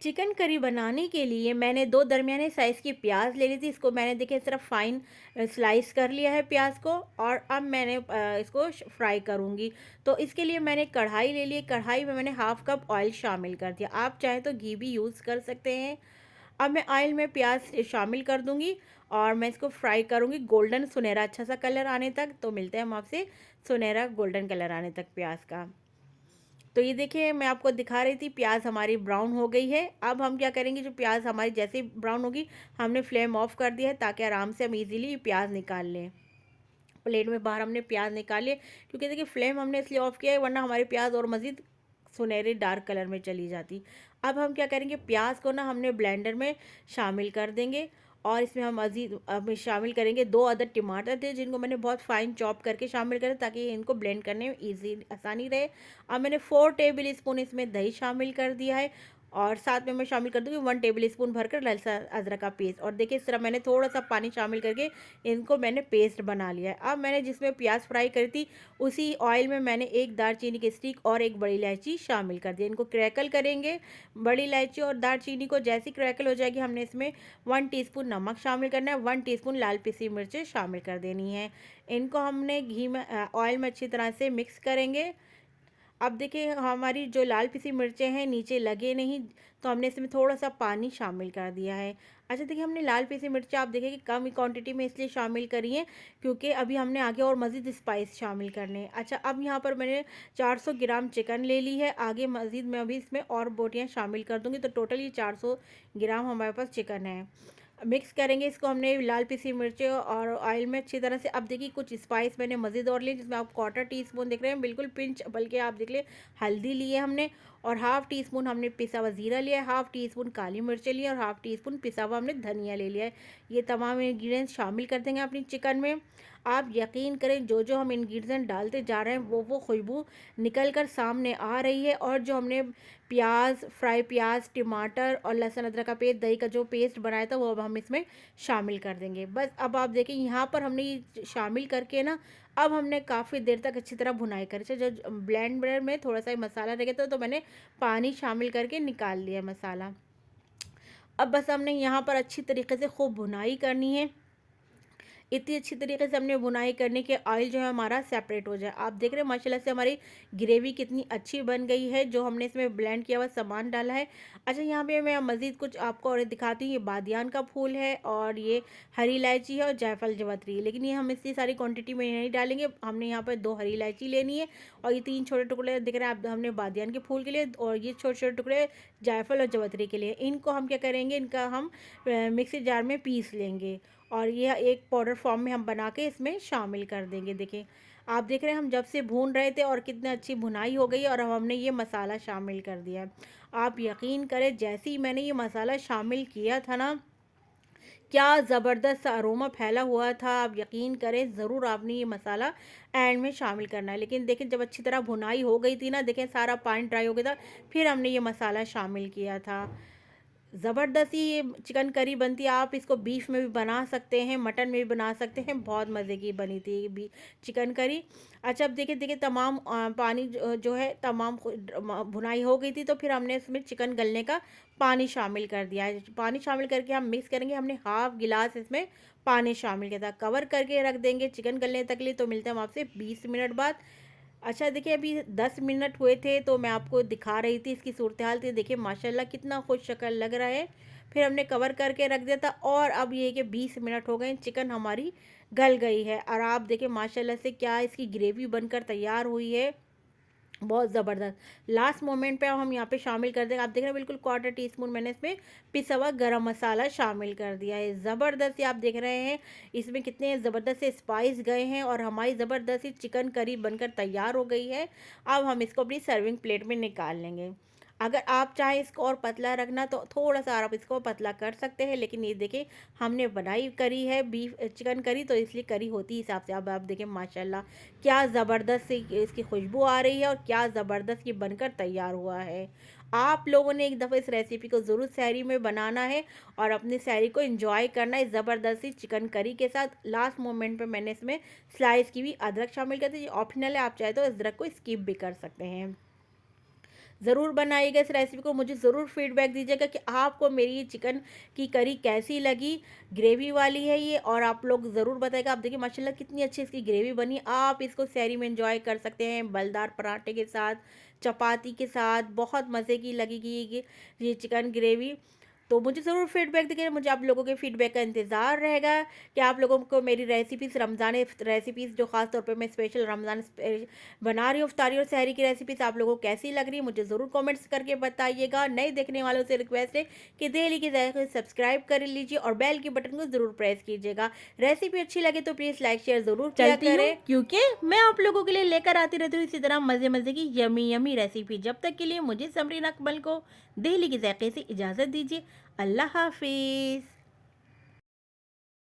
Chicken curry बनाने के लिए मैंने 2 दरमियाने साइज़ की प्याज ले ली थी। इसको मैंने देखिए इस तरह फ़ाइन स्लाइस कर लिया है प्याज को। और अब मैंने इसको फ्राई करूँगी। तो इसके लिए मैंने कढ़ाई ले ली है। कढ़ाई में मैंने हाफ़ कप ऑयल शामिल कर दिया। आप चाहें तो घी भी यूज़ कर सकते हैं। अब मैं ऑयल में प्याज शामिल कर दूँगी और मैं इसको फ्राई करूँगी गोल्डन सुनहरा अच्छा सा कलर आने तक। तो मिलते हैं हम आपसे सुनहरा गोल्डन कलर आने तक प्याज का। तो ये देखिए मैं आपको दिखा रही थी प्याज हमारी ब्राउन हो गई है। अब हम क्या करेंगे, जो प्याज हमारी जैसे ही ब्राउन होगी हमने फ्लेम ऑफ कर दिया है ताकि आराम से हम इजीली प्याज निकाल लें। प्लेट में बाहर हमने प्याज निकाल लिए, क्योंकि देखिए फ्लेम हमने इसलिए ऑफ किया है वरना हमारी प्याज और मज़ीद सुनहरे डार्क कलर में चली जाती। अब हम क्या करेंगे, प्याज को ना हमने ब्लेंडर में शामिल कर देंगे। और इसमें हम मज़ीद अब शामिल करेंगे 2 अदद टमाटर थे जिनको मैंने बहुत फ़ाइन चॉप करके शामिल करा ताकि इनको ब्लेंड करने में ईज़ी आसानी रहे। अब मैंने 4 टेबल स्पून इसमें दही शामिल कर दिया है। और साथ में मैं शामिल कर दूँगी 1 टेबल स्पून भरकर लहसुन अदरक का पेस्ट। और देखिए इस तरह मैंने थोड़ा-सा पानी शामिल करके इनको मैंने पेस्ट बना लिया है। अब मैंने जिसमें प्याज फ्राई करी थी उसी ऑयल में मैंने 1 दालचीनी की स्टिक और 1 बड़ी इलायची शामिल कर दी। इनको क्रैकल करेंगे। बड़ी इलायची और दालचीनी को जैसी क्रैकल हो जाएगी हमने इसमें 1 टीस्पून नमक शामिल करना है, 1 टीस्पून लाल पिसी मिर्चें शामिल कर देनी है। इनको हमने घी में ऑयल में अच्छी तरह से मिक्स करेंगे। अब देखिए हमारी जो लाल पिसी मिर्चें हैं नीचे लगे नहीं, तो हमने इसमें थोड़ा-सा पानी शामिल कर दिया है। अच्छा देखिए हमने लाल पिसी मिर्चें आप देखिए कि कम क्वांटिटी में इसलिए शामिल करी हैं क्योंकि अभी हमने आगे और मज़ीद स्पाइस शामिल करने हैं। अच्छा अब यहाँ पर मैंने 400 ग्राम चिकन ले ली है। आगे मज़ीद मैं अभी इसमें और बोटियाँ शामिल कर दूँगी, तो टोटल ये 400 ग्राम हमारे पास चिकन है। मिक्स करेंगे इसको हमने लाल पिसी मिर्चें और ऑयल में अच्छी तरह से। अब देखिए कुछ स्पाइस मैंने मज़ीद और लिए जिसमें आप 1/4 टीस्पून देख रहे हैं, बिल्कुल पिंच, बल्कि आप देख लें हल्दी लिए हमने। और हाफ़ टी स्पून हमने पिसा हुआ ज़ीरा लिया है, हाफ़ टी स्पून काली मिर्चें लिए और हाफ़ टी स्पून पिसा हुआ हमने धनिया ले लिया है। ये तमाम इंग्रेडिएंट्स शामिल कर देंगे अपनी चिकन में। आप यकीन करें जो जो हम इंग्रेडिएंट डालते जा रहे हैं वो खुशबू निकल कर सामने आ रही है। और जो हमने प्याज फ्राई प्याज टमाटर और लहसुन अदरक का पेस्ट दही का जो पेस्ट बनाया था वो अब हम इसमें शामिल कर देंगे। बस अब आप देखिए यहाँ पर हमने ये शामिल करके ना अब हमने काफ़ी देर तक अच्छी तरह भुनाई करी। जो ब्लेंडर में थोड़ा सा ही मसाला रह गया था तो मैंने पानी शामिल करके निकाल लिया मसाला। अब बस हमने यहाँ पर अच्छी तरीके से खूब भुनाई करनी है। इतनी अच्छी तरीके से हमने बुनाई करने के ऑयल जो है हमारा सेपरेट हो जाए। आप देख रहे हैं माशाल्लाह से हमारी ग्रेवी कितनी अच्छी बन गई है जो हमने इसमें ब्लेंड किया हुआ सामान डाला है। अच्छा यहाँ पे मैं मज़ीद कुछ आपको और दिखाती हूँ। ये बादियान का फूल है और ये हरी इलायची है और जायफल जवत्री है, लेकिन ये हम इतनी सारी क्वांटिटी में नहीं डालेंगे। हमने यहाँ पर 2 हरी इलायची लेनी है और ये 3 छोटे टुकड़े दिख रहे हैं आप हमने बादियान के फूल के लिए, और ये छोटे छोटे टुकड़े जायफल और जवत्री के लिए। इनको हम क्या करेंगे, इनका हम मिक्सी जार में पीस लेंगे और ये एक पाउडर फॉर्म में हम बना के इसमें शामिल कर देंगे। देखिए आप देख रहे हैं हम जब से भून रहे थे और कितनी अच्छी भुनाई हो गई है और अब हमने ये मसाला शामिल कर दिया है। आप यकीन करें जैसे ही मैंने ये मसाला शामिल किया था ना, क्या ज़बरदस्त अरोमा फैला हुआ था। आप यकीन करें ज़रूर आपने ये मसाला एंड में शामिल करना है। लेकिन देखें जब अच्छी तरह भुनाई हो गई थी ना, देखें सारा पानी ड्राई हो गया था, फिर हमने ये मसाला शामिल किया था। ज़बरदस्त ही ये चिकन करी बनती है। आप इसको बीफ में भी बना सकते हैं, मटन में भी बना सकते हैं। बहुत मज़े की बनी थी ये भी चिकन करी। अच्छा अब देखिए देखिए तमाम पानी जो है तमाम भुनाई हो गई थी, तो फिर हमने इसमें चिकन गलने का पानी शामिल कर दिया है। पानी शामिल करके हम मिक्स करेंगे। हमने हाफ़ गिलास इसमें पानी शामिल किया था। कवर करके रख देंगे चिकन गलने तक लिए। तो मिलते हैं हम आपसे 20 मिनट बाद। अच्छा देखिए अभी 10 मिनट हुए थे तो मैं आपको दिखा रही थी इसकी सूरत हाल थी। देखिए माशाल्लाह कितना खुश शक्ल लग रहा है। फिर हमने कवर करके रख दिया था और अब ये कि 20 मिनट हो गए, चिकन हमारी गल गई है और आप देखिए माशाल्लाह से क्या इसकी ग्रेवी बनकर तैयार हुई है, बहुत ज़बरदस्त। लास्ट मोमेंट पे अब हम यहाँ पे शामिल कर देंगे। आप देख रहे हैं बिल्कुल 1/4 टीस्पून मैंने इसमें पिसा हुआ गरम मसाला शामिल कर दिया है। ज़बरदस्त, ये आप देख रहे हैं इसमें कितने ज़बरदस्त से स्पाइस गए हैं और हमारी ज़बरदस्त सी चिकन करी बनकर तैयार हो गई है। अब हम इसको अपनी सर्विंग प्लेट में निकाल लेंगे। अगर आप चाहें इसको और पतला रखना तो थोड़ा सा आप इसको पतला कर सकते हैं, लेकिन ये देखिए हमने बनाई करी है बीफ चिकन करी, तो इसलिए करी होती है हिसाब से। अब आप देखें माशाल्लाह क्या ज़बरदस्त सी इसकी खुशबू आ रही है और क्या ज़बरदस्त ये बनकर तैयार हुआ है। आप लोगों ने एक दफ़ा इस रेसिपी को ज़रूर सहरी में बनाना है और अपनी सहरी को एंजॉय करना है ज़बरदस्त सी चिकन करी के साथ। लास्ट मोमेंट पे मैंने इसमें स्लाइस की हुई अदरक शामिल कर दी। ऑप्शनल है, आप चाहे तो अदरक को स्किप भी कर सकते हैं। ज़रूर बनाइएगा इस रेसिपी को, मुझे ज़रूर फीडबैक दीजिएगा कि आपको मेरी ये चिकन की करी कैसी लगी। ग्रेवी वाली है ये, और आप लोग ज़रूर बताइएगा। आप देखिए माशाल्लाह कितनी अच्छी इसकी ग्रेवी बनी। आप इसको सहरी में एंजॉय कर सकते हैं, बलदार पराठे के साथ, चपाती के साथ, बहुत मज़े की लगेगी ये चिकन ग्रेवी। तो मुझे ज़रूर फीडबैक दीजिए, मुझे आप लोगों के फीडबैक का इंतज़ार रहेगा कि आप लोगों को मेरी रेसिपीज़, रमज़ानी रेसिपीज़ जो ख़ास तौर पे मैं स्पेशल रमज़ान बना रही हूँ, इफ्तारी और सहरी की रेसिपीज़ आप लोगों को कैसी लग रही है, मुझे ज़रूर कमेंट्स करके बताइएगा। नए देखने वालों से रिक्वेस्ट है कि डेली के ज़ायक़े सब्सक्राइब कर लीजिए और बेल के बटन को ज़रूर प्रेस कीजिएगा। रेसिपी अच्छी लगे तो प्लीज़ लाइक शेयर ज़रूर किया करें, क्योंकि मैं आप लोगों के लिए लेकर आती रहती हूँ इसी तरह मज़े मज़े की यमी यमी रेसिपी। जब तक के लिए मुझे समरीन अकमल को दिल्ली के ज़ायक़े से इजाज़त दीजिए। अल्लाह हाफ़िज़।